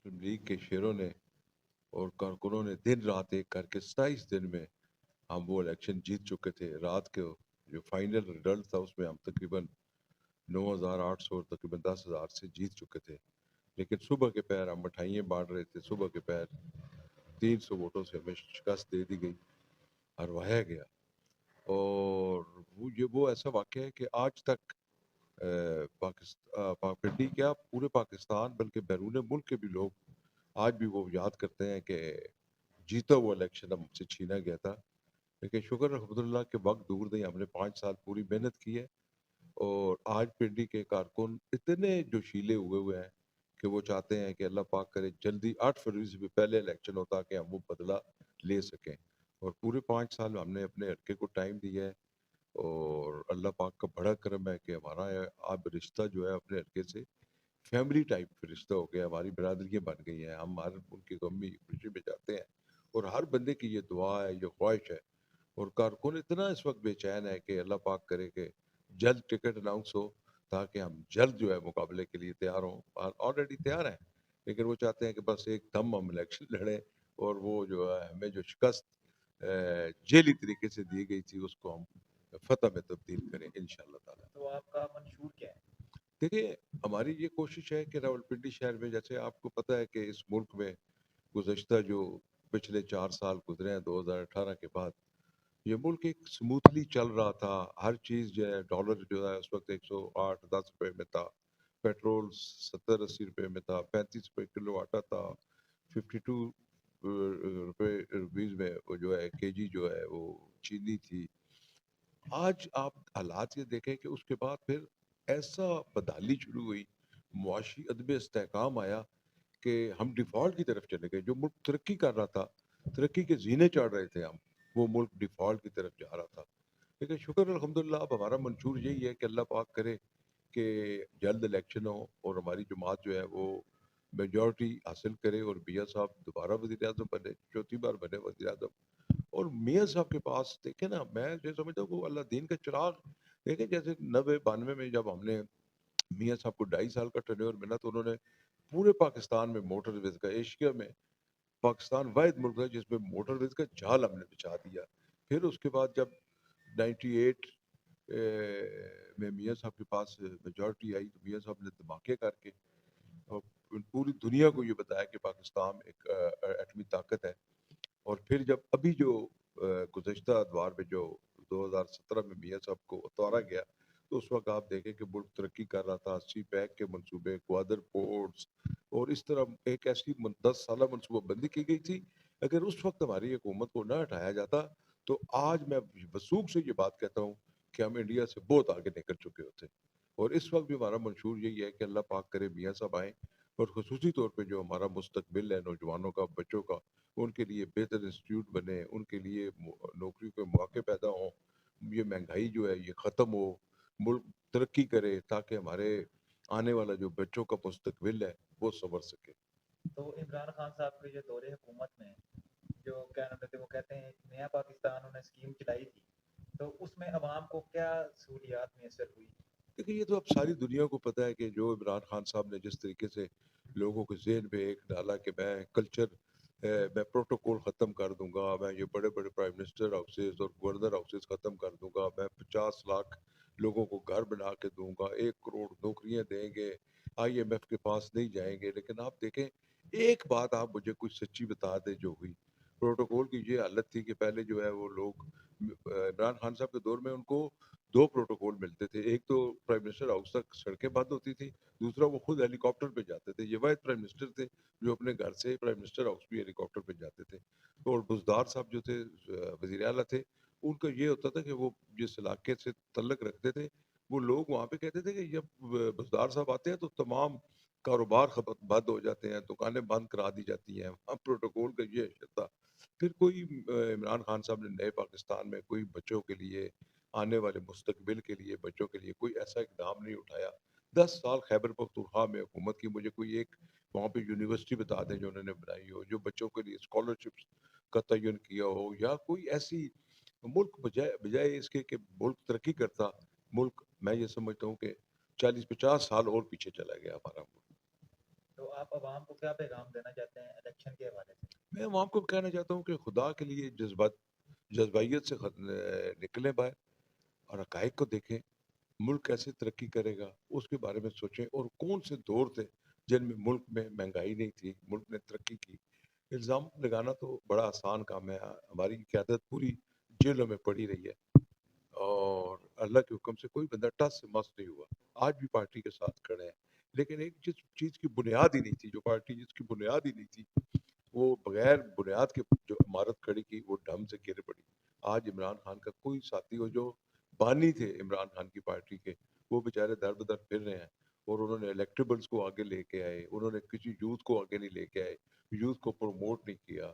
مسلم league کے شیروں نے اور کارکنوں نے دن رات ایک کر کے 27 دن میں ہم وہ الیکشن جیت چکے تھے. رات کے جو فائنل رزلٹ تھا اس میں ہم تقریباً 9,800 اور تقریباً 10,000 سے جیت چکے تھے. لیکن صبح کے پیر ہم مٹھائیاں بانٹ رہے تھے. صبح کے پیر 300 ووٹوں سے ہمیں شکست دے دی گئی، ہروایا گیا. اور وہ ایسا واقعہ ہے کہ آج تک پنڈی کیا پورے پاکستان بلکہ بیرون ملک کے بھی لوگ آج بھی وہ یاد کرتے ہیں کہ جیتا وہ الیکشن ہم سے چھینا گیا تھا. لیکن شکر الحمدللہ کہ وقت دور نہیں، ہم نے 5 سال پوری محنت کی ہے. اور آج پنڈی کے کارکن اتنے جوشیلے ہوئے ہیں کہ وہ چاہتے ہیں کہ اللہ پاک کرے جلدی 8 فروری سے بھی پہلے الیکشن ہوتا کہ ہم وہ بدلہ لے سکیں. اور پورے 5 سال ہم نے اپنے حلقے کو ٹائم دیا ہے. اور اللہ پاک کا بڑا کرم ہے کہ ہمارا اب رشتہ جو ہے اپنے حلقے سے فیملی ٹائپ رشتہ ہو گیا. ہماری برادریاں بن گئی ہیں. ہم ہر ان کی غمی خوشی میں جاتے ہیں اور ہر بندے کی یہ دعا ہے، یہ خواہش ہے. اور کارکن اتنا اس وقت بے چین ہے کہ اللہ پاک کرے کہ جلد ٹکٹ اناؤنس ہو تاکہ ہم جلد جو ہے مقابلے کے لیے تیار ہوں. آلریڈی تیار ہیں، لیکن وہ چاہتے ہیں کہ بس ایک دم ہم الیکشن لڑیں اور وہ جو ہے ہمیں جو شکست جیلی طریقے سے دی گئی تھی اس کو ہم فتح میں تبدیل کریں انشاءاللہ تعالی. تو آپ کا منشور کیا ہے؟ دیکھیے ہماری یہ کوشش ہے کہ راولپنڈی شہر میں، جیسے آپ کو پتہ ہے کہ اس ملک میں گزشتہ جو پچھلے 4 سال گزرے ہیں 2018 کے بعد، یہ ملک ایک سموتھلی چل رہا تھا. ہر چیز جو ہے، ڈالر جو ہے اس وقت 108-10 روپے میں تھا، پیٹرول 70-80 روپے میں تھا، 35 روپے کلو آٹا تھا، 52 روپے روپیز میں وہ جو ہے کے جی جو ہے وہ چینی تھی. آج آپ حالات یہ دیکھیں کہ اس کے بعد پھر ایسا بدحالی شروع ہوئی، معاشی عدم استحکام آیا کہ ہم ڈیفالٹ کی طرف چلے گئے. جو ملک ترقی کر رہا تھا، ترقی کے زینے چڑھ رہے تھے ہم، وہ ملک ڈیفالٹ کی طرف جا رہا تھا. لیکن شکر الحمدللہ اب ہمارا منشور یہی ہے کہ اللہ پاک کرے کہ جلد الیکشن ہو اور ہماری جماعت جو ہے وہ میجورٹی حاصل کرے اور میاں صاحب دوبارہ وزیر اعظم بنے، چوتھی بار بنے وزیر اعظم. اور میاں صاحب کے پاس دیکھیں نا، میں جو سمجھتا ہوں وہ اللہ دین کا چراغ. دیکھیں جیسے 90-92 میں جب ہم نے میاں صاحب کو 2.5 سال کا ٹرنیور ملا تو انہوں نے پورے پاکستان میں موٹر ویز کا، ایشیا میں پاکستان واحد ملک ہے جس میں موٹر ویز کا جال ہم نے بچھا دیا. پھر اس کے بعد جب 98 میں میاں صاحب کے پاس میجورٹی آئی تو میاں صاحب نے دھماکے کر کے اور پوری دنیا کو یہ بتایا کہ پاکستان ایک ایٹمی طاقت ہے. اور پھر جب ابھی جو گزشتہ ادوار میں جو 2017 میں میاں صاحب کو اتارا گیا تو اس وقت آپ دیکھیں کہ ملک ترقی کر رہا تھا. سی پیک کے منصوبے، کوادر پورٹس اور اس طرح ایک ایسی 10 سالہ منصوبہ بندی کی گئی تھی. اگر اس وقت ہماری حکومت کو نہ ہٹایا جاتا تو آج میں وثوق سے یہ بات کہتا ہوں کہ ہم انڈیا سے بہت آگے نکل چکے ہوتے. اور اس وقت بھی ہمارا منشور یہی ہے کہ اللہ پاک کرے میاں صاحب آئیں اور خصوصی طور پہ جو ہمارا مستقبل ہے نوجوانوں کا، بچوں کا، ان کے لیے بہتر انسٹیٹیوٹ بنے، ان کے لیے نوکری کے مواقع پیدا ہوں، یہ مہنگائی جو ہے یہ ختم ہو، ملک ترقی کرے تاکہ ہمارے آنے والا جو بچوں کا مستقبل ہے وہ سنور سکے. تو عمران خان صاحب کے جو دور حکومت میں جو کیا نام لیتے وہ کہتے ہیں نیا پاکستان انہوں نے اسکیم چلائی تھی، تو اس میں عوام کو کیا سہولیات میسر ہوئی؟ دیکھیے یہ تو اب ساری دنیا کو پتہ ہے کہ جو عمران خان صاحب نے جس طریقے سے لوگوں کے ذہن میں ایک ڈالا کہ میں کلچر، میں پروٹوکول ختم کر دوں گا، میں یہ بڑے بڑے پرائم منسٹر ہاؤسز اور گورنر ہاؤسز ختم کر دوں گا، میں 50 لاکھ لوگوں کو گھر بنا کے دوں گا، 1 کروڑ نوکریاں دیں گے، IMF کے پاس نہیں جائیں گے. لیکن آپ دیکھیں ایک بات آپ مجھے کوئی سچی بتا دیں جو ہوئی. پروٹوکول کی یہ حالت تھی کہ پہلے جو ہے وہ لوگ عمران خان صاحب کے دور میں ان کو 2 پروٹوکول ملتے تھے. ایک تو پرائم منسٹر ہاؤس تک سڑکیں بند ہوتی تھی، دوسرا وہ خود ہیلی کاپٹر پہ جاتے تھے. یہ واحد پرائم منسٹر تھے جو اپنے گھر سے پرائم منسٹر ہاؤس بھی ہیلی کاپٹر پہ جاتے تھے. اور بزدار صاحب جو تھے وزیر اعلیٰ تھے، ان کا یہ ہوتا تھا کہ وہ جس علاقے سے تعلق رکھتے تھے وہ لوگ وہاں پہ کہتے تھے کہ جب بزدار صاحب آتے ہیں تو تمام کاروبار بند ہو جاتے ہیں، دکانیں بند کرا دی جاتی ہیں. وہاں پروٹوکول کا یہ حیثیت تھا. پھر کوئی عمران خان صاحب نے نئے پاکستان میں کوئی بچوں کے لیے، آنے والے مستقبل کے لیے، بچوں کے لیے کوئی ایسا اقدام نہیں اٹھایا. 10 سال خیبر پختونخوا میں حکومت کی، مجھے کوئی ایک وہاں پہ یونیورسٹی بتا دیں جو انہوں نے بنائی ہو، جو بچوں کے لیے اسکالرشپس کا تعین کیا ہو، یا کوئی ایسی ملک بجائے اس کے کہ ملک ترقی کرتا. ملک میں یہ سمجھتا ہوں کہ 40-50 سال اور پیچھے چلا گیا ہمارا ملک. تو آپ عوام کو کیا پیغام دینا چاہتے ہیں الیکشن کے حوالے سے؟ میں عوام کو کہنا چاہتا ہوں کہ خدا کے لیے جذبائیت سے نکلیں باہر اور حقائق کو دیکھیں. ملک کیسے ترقی کرے گا اس کے بارے میں سوچیں، اور کون سے دور تھے جن میں ملک میں مہنگائی نہیں تھی، ملک نے ترقی کی. الزام لگانا تو بڑا آسان کام ہے. ہماری قیادت پوری جیلوں میں پڑی رہی ہے اور اللہ کے حکم سے کوئی بندہ ٹس سے مس نہیں ہوا. آج بھی پارٹی کے ساتھ کھڑے ہیں، لیکن ایک جس چیز کی بنیاد ہی نہیں تھی، جو پارٹی جس کی بنیاد ہی نہیں تھی، وہ بغیر بنیاد کے جو عمارت کھڑی کی وہ ڈھم سے گر پڑی. آج عمران خان کا کوئی ساتھی ہو جو بانی تھے عمران خان کی پارٹی کے، وہ بیچارے در بدر پھر رہے ہیں، اور انہوں نے الیکٹیبلز کو آگے لے کے آئے، انہوں نے کسی یوتھ کو آگے نہیں لے کے آئے، یوتھ کو پروموٹ نہیں کیا.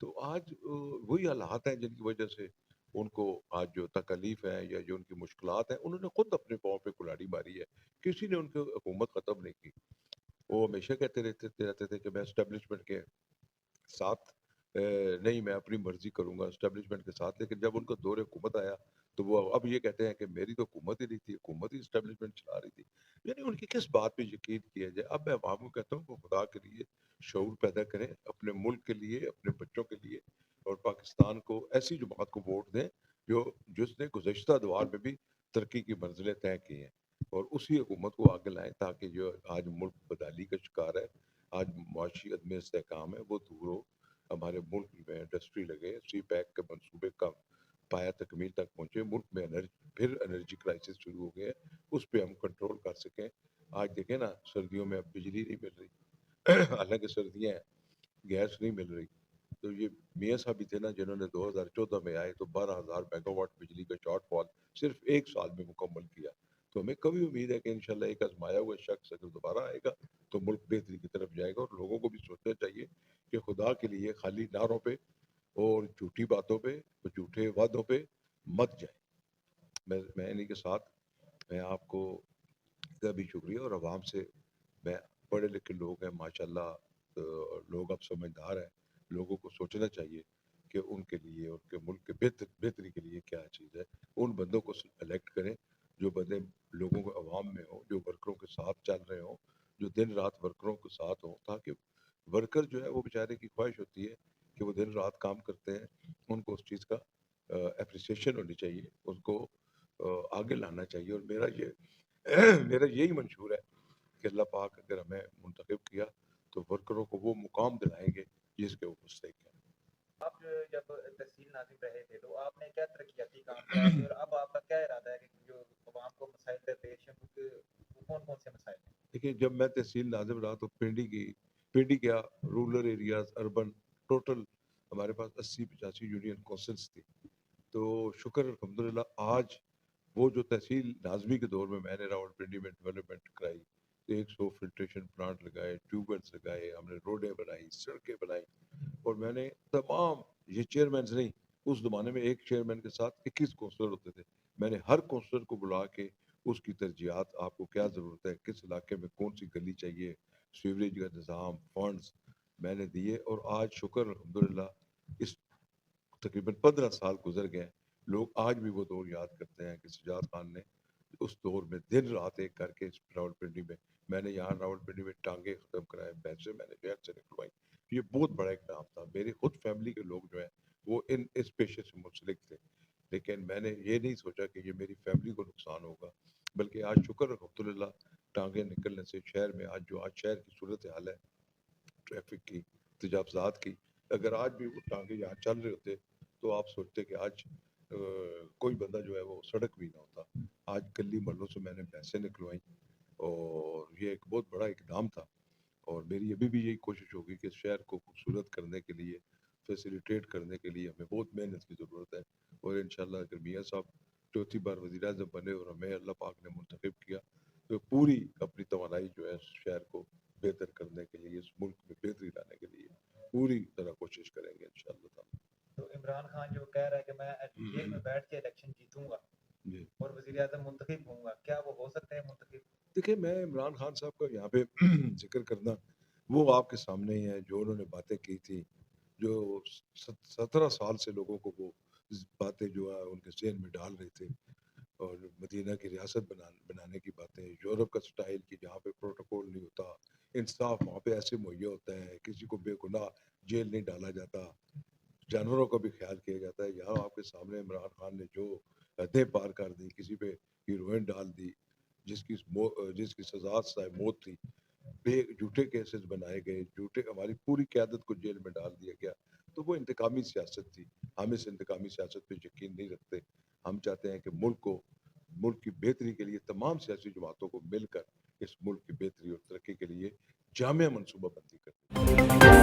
تو آج وہی حالات ہیں جن کی وجہ سے ان کو آج جو تکلیف ہے یا جو ان کی مشکلات ہیں، انہوں نے خود اپنے پاؤں پہ کلاڑی ماری ہے. کسی نے ان کی حکومت ختم نہیں کی. وہ ہمیشہ کہتے رہتے تھے کہ میں اسٹیبلشمنٹ کے ساتھ نہیں، میں اپنی مرضی کروں گا اسٹیبلشمنٹ کے ساتھ. لیکن جب ان کا دور حکومت آیا تو وہ اب یہ کہتے ہیں کہ میری تو حکومت ہی نہیں تھی، حکومت ہی اسٹیبلشمنٹ چلا رہی تھی. یعنی ان کی کس بات پہ یقین کیا جائے؟ اب میں عوام کو کہتا ہوں کہ خدا کے لیے شعور پیدا کریں، اپنے ملک کے لیے، اپنے بچوں کے لیے، اور پاکستان کو ایسی جماعت کو ووٹ دیں جس نے گزشتہ دوار میں بھی ترقی کی منزلیں طے کی ہیں، اور اسی حکومت کو آگے لائیں تاکہ جو آج ملک بدحالی کا شکار ہے، آج معاشی عدم استحکام ہے، وہ دور ہو. ہمارے ملک میں انڈسٹری لگے، سی پیک کے منصوبے کا پایا تکمیل تک پہنچے، ملک میں پھر انرجی کرائسس شروع ہو گیا ہے، اس پہ ہم کنٹرول کر سکیں. آج دیکھیں نا، سردیوں میں اب بجلی نہیں مل رہی حالانکہ سردیاں ہیں، گیس نہیں مل رہی. تو یہ میاں صاحب بھی تھے نا جنہوں نے 2014 میں آئے تو 12,000 میگا واٹ بجلی کا شارٹ فال صرف ایک سال میں مکمل کیا. تو ہمیں کبھی امید ہے کہ انشاءاللہ ایک آزمایا ہوا شخص اگر دوبارہ آئے گا تو ملک بہتری کی طرف جائے گا. اور لوگوں کو بھی سوچنا چاہیے کہ خدا کے لیے خالی نعروں پہ اور جھوٹی باتوں پہ اور جھوٹے وعدوں پہ مت جائیں. میں انہیں کے ساتھ میں آپ کو کا بھی شکریہ. اور عوام سے میں، پڑھے لکھے لوگ ہیں ماشاءاللہ، لوگ اب سمجھدار ہیں، لوگوں کو سوچنا چاہیے کہ ان کے لیے، ان کے ملک کے بہتری کے لیے کیا چیز ہے. ان بندوں کو الیکٹ کریں جو بندے لوگوں کو عوام میں ہوں، جو ورکروں کے ساتھ چل رہے ہوں، جو دن رات ورکروں کے ساتھ ہوں، تاکہ ورکر جو ہے وہ بیچارے کی خواہش ہوتی ہے کہ وہ دن رات کام کرتے ہیں، ان کو اس چیز کا اپریسیشن ہونی چاہیے، ان کو آگے لانا چاہیے. اور میرا یہی منشور ہے کہ اللہ پاک اگر ہمیں منتخب کیا تو ورکروں کو وہ مقام دلائیں گے جس کے وہ مستحق ہیں. آپ جب تحصیل ناظم رہے تھے تو آپ نے کیا ترقیاتی کام کرائے تھے، اور اب آپ کا کیا ارادہ ہے کہ جو عوام کو مسائل درپیش ہیں وہ کون کون سے مسائل ہیں؟ دیکھیے، جب میں تحصیل ناظم رہا تو پنڈی کیا رورل ایریاز، اربن، ٹوٹل ہمارے پاس 80-85 یونین کونسلس تھی. تو شکر الحمدللہ آج وہ جو تحصیل ناظمی کے دور میں نے راول پنڈی میں ڈیولپمنٹ کرائی، 100 فلٹریشن پلانٹ لگائے، ٹیوب ویلس لگائے، ہم نے روڈیں بنائی، سڑکیں بنائی. اور میں نے تمام، یہ چیئرمینز نہیں، اس زمانے میں ایک چیئرمین کے ساتھ 21 کونسلر ہوتے تھے. میں نے ہر کونسلر کو بلا کے اس کی ترجیحات، آپ کو کیا ضرورت ہے، کس علاقے میں کون سی گلی چاہیے، سیوریج کا نظام، فنڈز میں نے دیے. اور آج شکر الحمدللہ اس تقریباً 15 سال گزر گئے ہیں، لوگ آج بھی وہ دور یاد کرتے ہیں کہ سجاد خان نے اس دور میں دن رات ایک کر کے راول پنڈی میں نے یہاں راول پنڈی میں ٹانگے ختم کرائے، بھینسیں میں نے جیل سے نکلوائی. یہ بہت بڑا اقدام تھا. میری خود فیملی کے لوگ جو ہیں وہ اس پیشے سے منسلک تھے، لیکن میں نے یہ نہیں سوچا کہ یہ میری فیملی کو نقصان ہوگا. بلکہ آج شکر الحمدللہ ٹانگیں نکلنے سے شہر میں آج شہر کی صورت حال ہے، ٹریفک کی، تجاوزات کی، اگر آج بھی وہ ٹانگے یہاں چل رہے ہوتے تو آپ سوچتے کہ آج کوئی بندہ جو ہے وہ سڑک بھی نہ ہوتا. آج گلی محلوں سے میں نے پیسے نکلوائیں، اور یہ ایک بہت بڑا اقدام تھا. اور میری ابھی بھی یہی کوشش ہوگی کہ شہر کو خوبصورت کرنے کے لیے، فیسیلیٹیٹ کرنے کے لیے ہمیں بہت محنت کی ضرورت ہے. اور انشاءاللہ اگر میاں صاحب چوتھی بار وزیر اعظم بنے اور ہمیں اللہ پاک نے منتخب کیا تو پوری اپنی توانائی جو ہے شہر کو بہتر کرنے کے لیے، اس ملک میں بہتری لانے کے لیے پوری طرح کوشش کریں گے انشاءاللہ تعالی. تو عمران خان جو کہہ رہا ہے کہ میں جیل میں بیٹھ کے الیکشن جیتوں گا جی اور وزیر اعظم منتخب ہوں گا، کیا وہ ہو سکتے ہیں منتخب؟ دیکھیں، میں عمران خان صاحب کا یہاں پہ ذکر کرنا، وہ آپ کے سامنے ہی ہے جو انہوں نے باتیں کی تھی، جو 17 سال سے لوگوں کو وہ باتیں جو ہے ان کے ذہن میں ڈال رہے تھے. اور مدینہ کی ریاست بنانے کی باتیں، یورپ کا سٹائل کی جہاں پہ پروٹوکول نہیں ہوتا، انصاف وہاں پہ ایسے مہیا ہوتا ہے، کسی کو بے گناہ جیل نہیں ڈالا جاتا، جانوروں کا بھی خیال کیا جاتا ہے. یہاں آپ کے سامنے عمران خان نے جو حدیں پار کر دی، کسی پہ ہیروئن ڈال دی جس کی سزا صاحب موت تھی، بے جھوٹے کیسز بنائے گئے، جھوٹے ہماری پوری قیادت کو جیل میں ڈال دیا گیا. تو وہ انتقامی سیاست تھی. ہم اس انتقامی سیاست پہ یقین نہیں رکھتے. ہم چاہتے ہیں کہ ملک کی بہتری کے لیے تمام سیاسی جماعتوں کو مل کر اس ملک کی بہتری اور ترقی کے لیے جامع منصوبہ بندی کریں.